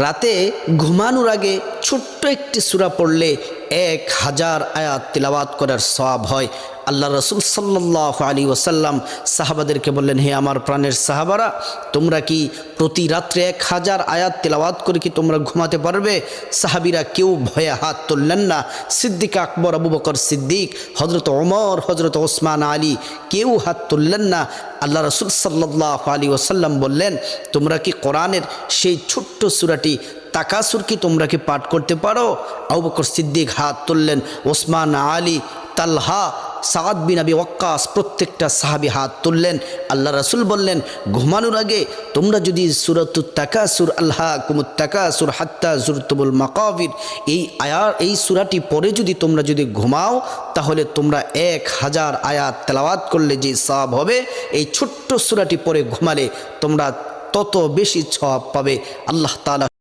রাতে ঘুমানোর আগে ছোট্ট একটি সূরা পড়লে 1000 আয়াত তিলাওয়াত করার সওয়াব হয়। আল্লাহ রসুল সাল্লাল্লাহু আলাইহি ওয়াসাল্লাম সাহাবাদেরকে বললেন, হে আমার প্রাণের সাহাবারা, তোমরা কি প্রতি রাত্রে 1000 আয়াত তিলাওয়াত করে কি তোমরা ঘুমাতে পারবে? সাহাবীরা কেউ ভয়ে হাত তুললেন না। সিদ্দিক আকবর, আবু বকর সিদ্দিক, হজরত ওমর, হজরত ওসমান আলী কেউ হাত তুললেন না। আল্লাহ রসুল সাল্লাল্লাহু আলাইহি ওয়াসাল্লাম বললেন, তোমরা কি কোরআনের সেই ছোট্ট সূরাটি তাকাসুর কি তোমরা কি পাঠ করতে পারো? আবু বকর সিদ্দিক হাত তুললেন, ওসমান আলী, তালহা, সাদ বিন আবি ওয়াক্কাস প্রত্যেকটা সাহাবী হাত তুললেন। আল্লাহ রাসূল বললেন, ঘুমানোর আগে তোমরা যদি সূরাতুত তাকাসুর, আলহাকুমুত তাকাসুর হাত্তা যুরতুমুল মাকাবির, এই সূরাটি পড়ে যদি তোমরা যদি ঘুমাও, তাহলে তোমরা 1000 আয়াত তেলাওয়াত করলে যে সওয়াব হবে, এই ছোট্ট সূরাটি পড়ে ঘুমালে তোমরা তত বেশি সওয়াব পাবে। আল্লাহ তাআলা